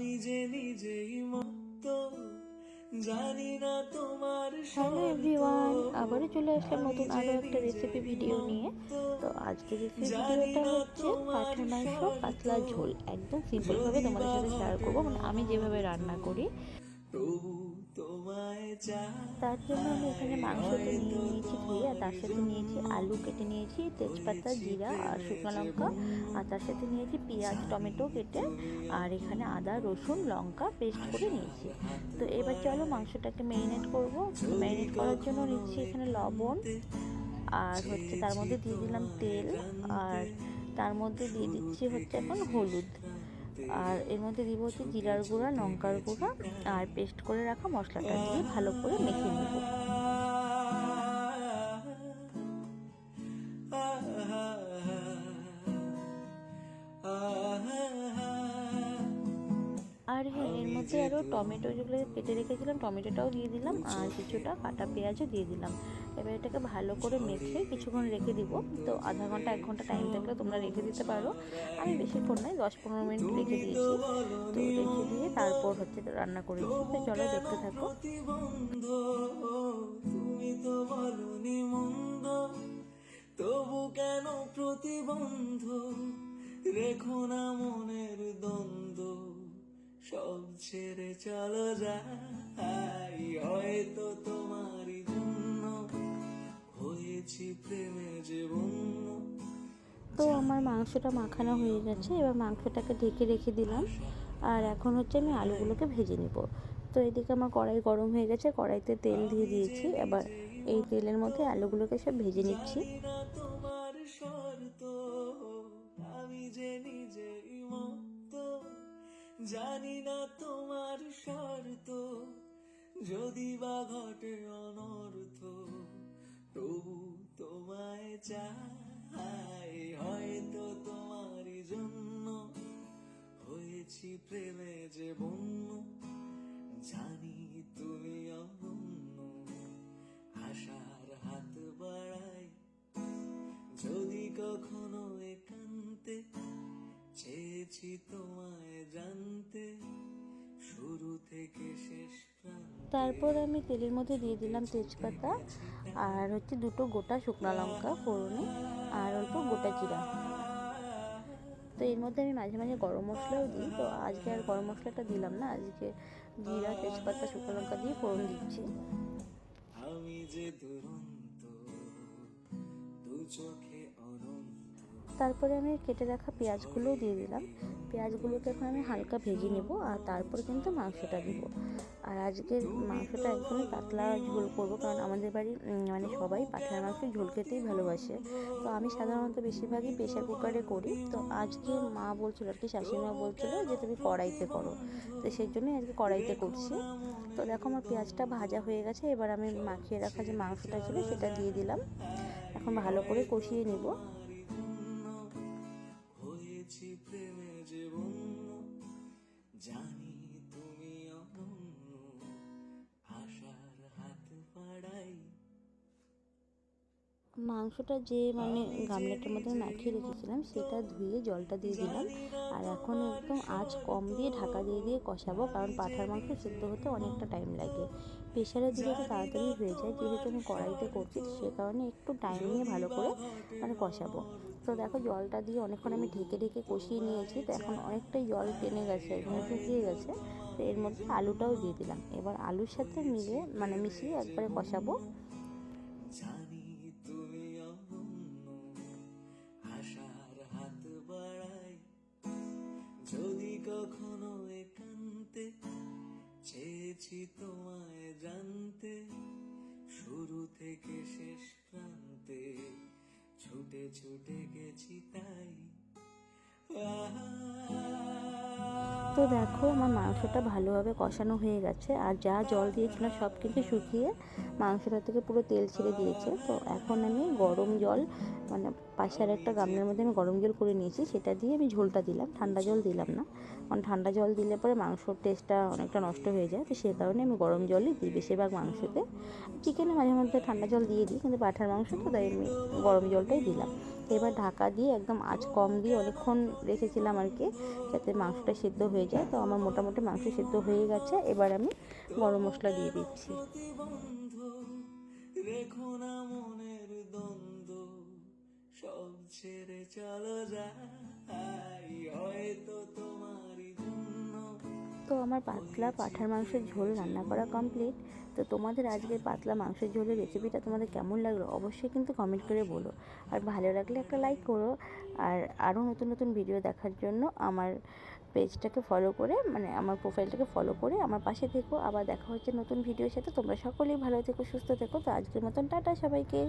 আমি যে নিজেই মুক্ত, জানি না তোমার হ্যালো এভরিওয়ান, আবারও চলে আসলাম নতুন আরও একটা রেসিপি ভিডিও নিয়ে। তো আজকের রেসিপি জানি ভিডিওটা না হচ্ছে তোমার পাঁঠার মাংস পাতলা শর্ত, ঝোল। একদম সিম্পলভাবে যদি তোমাদের বা সাথে শেয়ার ঘটে করবো, মানে আমি যেভাবে অনর্থ, রান্না করি। তবু তোমায় তার জন্য আমি চাই, এখানে মাংস তো হয়তো নিয়ে নিয়েছি ধুয়ে, আর তার তোমারই সাথে নিয়েছি জন্য আলু কেটে নিয়েছি, তেজপাতা, হয়েছি জিরা আর প্রেমে শুকনো যে লঙ্কা, বন্য। আর তার সাথে নিয়েছি পেঁয়াজ, জানি টমেটো কেটে, তুমি আর এখানে আদা, রসুন, লঙ্কা পেস্ট করে আশার নিয়েছি। হাত তো এবার চলো বাড়াই, মাংসটাকে ম্যারিনেট করব। তো যদি ম্যারিনেট করার জন্য কখনো নিচ্ছি এখানে লবণ, একান্তে আর হচ্ছে তার চেয়েছি মধ্যে দিয়ে দিলাম তোমায় তেল, আর জানতে, তার মধ্যে দিয়ে শুরু দিচ্ছি হচ্ছে থেকে এখন শেষ হলুদ, প্রান্তে আর এর মধ্যে দিব হচ্ছে ছুটে জিরার গুঁড়া, ছুটে লঙ্কার গেছি গুঁড়া, তাই। আর পেস্ট করে রাখা মশলাটা দিয়ে ভালো করে মেখে নিব। আর হ্যাঁ, এর আমি মধ্যে যে আরও টমেটো দুরন্ত, যেগুলো কেটে রেখেছিলাম টমেটোটাও দিয়ে দু দিলাম, আর চোখে কিছুটা কাটা পেঁয়াজও দিয়ে অনন্ত, দিলাম। এবার এটাকে ভালো করে মেখে ঝড়ের কিছুক্ষণ রেখে দিব। মতো তো আধা যে ঘন্টা 1 ঘন্টা টাইম থাকলে তোমরা রেখে দিতে পারো। ছড়াই, আমি বেশিক্ষণ নয়, 10-15 মিনিট রেখে তুমি তো দিয়েছি। তো বলনি রেখে দিয়ে মন্দ, তারপর হচ্ছে রান্না করেছি। তো তবু চলো কেন দেখতে থাকো। প্রতিবন্ধ, তুমি তো বলনি মন্দ, তবু কেন প্রতিবন্ধ, রেখো না মনের দ্বন্দ্ব, সব ছেড়ে চলো যাই, হয়তো তোমারই জন্য হয়েছি প্রেমে যে বন্য। তো আমার জানি মাংসটা তুমি মাখানো হয়ে গেছে, অনন্য, এবার মাংসটাকে ঢেকে রেখে দিলাম। আশার আর হাত এখন হচ্ছে আমি বাড়াই, আলুগুলোকে ভেজে নিব। তো এদিকে আমার কড়াই গরম হয়ে গেছে, কড়াইতে তেল দিয়ে আমি যে দিয়েছি। এবার নিজেই এই তেলের মুক্ত, মধ্যে আলুগুলোকে সব ভেজে নিচ্ছি। জানি না তোমার শর্ত, আমি যে নিজেই মুক্ত, জানি না তোমার শর্ত, যদি বা ঘটে অনর্থ, তবু তোমায় চাই, হয়তো তোমারই জন্য হয়েছি প্রেমে যে বন্য। জানি তুমি অনন্য, আশার হাত বাড়াই, যদি কখনো একান্তে চেয়েছি তোমায় জানতে, শুরু থেকে শেষ প্রান্তে তারপর আমি তেলের মধ্যে দিয়ে ছুটে দিলাম ছুটে তেজপাতা, গেছি তাই। আর হচ্ছে দুটো গোটা শুকনো লঙ্কা ফোড়নে, আর অল্প গোটা জিরা। তো এর মধ্যে আমি মাঝে মাঝে গরম মশলাও দিই। তো আজকে আর গরম মশলাটা দিলাম না, আজকে জিরা, তেজপাতা, শুকনো লঙ্কা দিয়ে ফোড়ন দিচ্ছি। আমি যে দুরন্ত, দু চোখে অনন্ত, তারপরে আমি কেটে রাখা পেঁয়াজগুলোও দিয়ে দিলাম। পেঁয়াজগুলোকে এখন আমি হালকা ভেজে নেব, আর তারপর কিন্তু মাংসটা দিব। আর আজকের তুমি মাংসটা তো একদমই পাতলা বলনি ঝোল করব, মন্দ, কারণ আমাদের বাড়ির মানে সবাই পাঠার কেন মাংস ঝোল খেতেই ভালোবাসে। প্রতিবন্ধ, তো আমি সাধারণত বেশিরভাগই প্রেশার কুকারে করি। তুমি তো অনন্ত, আজকে মা বলছিল, আর কি শাশুড়িমা তবু বলছিল কেন যে তুমি কড়াইতে করো। প্রতিবন্ধ, তো সেই জন্যই আজকে কড়াইতে রেখো করছি। না তো মনের দেখো আমার পেঁয়াজটা দ্বন্দ্ব, ভাজা হয়ে গেছে, এবার আমি সব মাখিয়ে রাখা যে ছেড়ে মাংসটা ছিল চলো সেটা দিয়ে দিলাম। যাই, এখন ভালো করে হয়তো কষিয়ে নিব। তোমারই জন্য হয়েছি প্রেমে যে বন্য। জানি তুমি অনন্য, আশার হাত বাড়াই, মাংসটা যে মানে আমি যে গামলাটার মধ্যে আমি নিজেই মাখিয়ে রেখেছিলাম মুক্ত, সেটা ধুয়ে জলটা দিয়ে দিলাম। জানি না আর এখন তোমার একদম আঁচ কম শর্ত, দিয়ে ঢাকা দিয়ে দিয়ে কষাবো, কারণ আমি যে পাঁঠার মাংস সিদ্ধ নিজেই হতে অনেকটা টাইম মুক্ত, লাগে। প্রেশারে দিলে একটু জানি না তাড়াতাড়ি হয়ে যায়, যেহেতু তোমার আমি কড়াইতে শর্ত, করছি তো সে কারণে একটু টাইম নিয়ে যদি ভালো বা করে ঘটে মানে কষাবো। অনর্থ, তো দেখো জলটা দিয়ে অনেকক্ষণ আমি তবু ঢেকে ঢেকে কষিয়ে নিয়েছি, তোমায় তো এখন অনেকটাই জল টেনে চাই, গেছে, মানে শুকিয়ে হয়তো গেছে। তো এর তোমারই মধ্যে জন্য আলুটাও দিয়ে দিলাম, এবার আলুর সাথে হয়েছি মিলে মানে প্রেমে মিশিয়ে যে একবারে বন্য। কষাবো। জানি তুমি অনন্য, আশার হাত বাড়াই, যদি কখনো একান্তে চেয়েছি তোমায় জানতে, শুরু থেকে শেষ প্রান্তে ছুটে ছুটে গেছি তাই। তো দেখো আমার মাংসটা ভালোভাবে কষানো হয়ে গেছে, আর যা জল দিয়েছিলাম সব কিন্তু শুকিয়ে মাংসটা থেকে পুরো তেল ছেড়ে দিয়েছে। তো এখন আমি গরম জল মানে পাশে আর একটা গামলার মধ্যে আমি গরম জল করে নিয়েছি, সেটা দিয়ে আমি ঝোলটা দিলাম, ঠান্ডা জল দিলাম না, কারণ ঠান্ডা জল দিলে পরে মাংসর টেস্টটা অনেকটা নষ্ট হয়ে যায়। তো সেই কারণে আমি গরম জলই দিই বেশিরভাগ মাংসতে। চিকেনে মাঝে মধ্যে ঠান্ডা জল দিয়ে দিই, কিন্তু পাঁঠার মাংস তো তাই আমি গরম জলটাই দিলাম। এবার ঢাকা দিয়ে একদম আঁচ কম দিয়ে অনেকক্ষণ রেখেছিলাম আর কি, যাতে মাংসটা সিদ্ধ হয়ে যায়। তো আমার মোটামুটি মাংস সিদ্ধ হয়ে গেছে, এবার আমি গরম মশলা দিয়ে দিচ্ছি। প্রতিবন্ধ রেখো না মনের দ্বন্দ্ব, সব ছেড়ে চলো যাই, হয়তো তোমারই জন্য। তো আমার পাতলা পাঁঠার মাংসের ঝোল রান্না করা কমপ্লিট। তো তোমাদের আজকের পাতলা মাংসের ঝোলের রেসিপিটা তোমাদের কেমন লাগলো অবশ্যই কিন্তু কমেন্ট করে বলো, আর ভালো লাগলে একটা লাইক করো। আর আরও নতুন নতুন ভিডিও দেখার জন্য আমার পেজটাকে ফলো করে, মানে আমার প্রোফাইলটাকে ফলো করে আমার পাশে থেকো। আবার দেখা হচ্ছে নতুন ভিডিওর সাথে। তোমরা সকলেই ভালো থেকো, সুস্থ থেকো। তো আজকের মতন টাটা সবাইকে।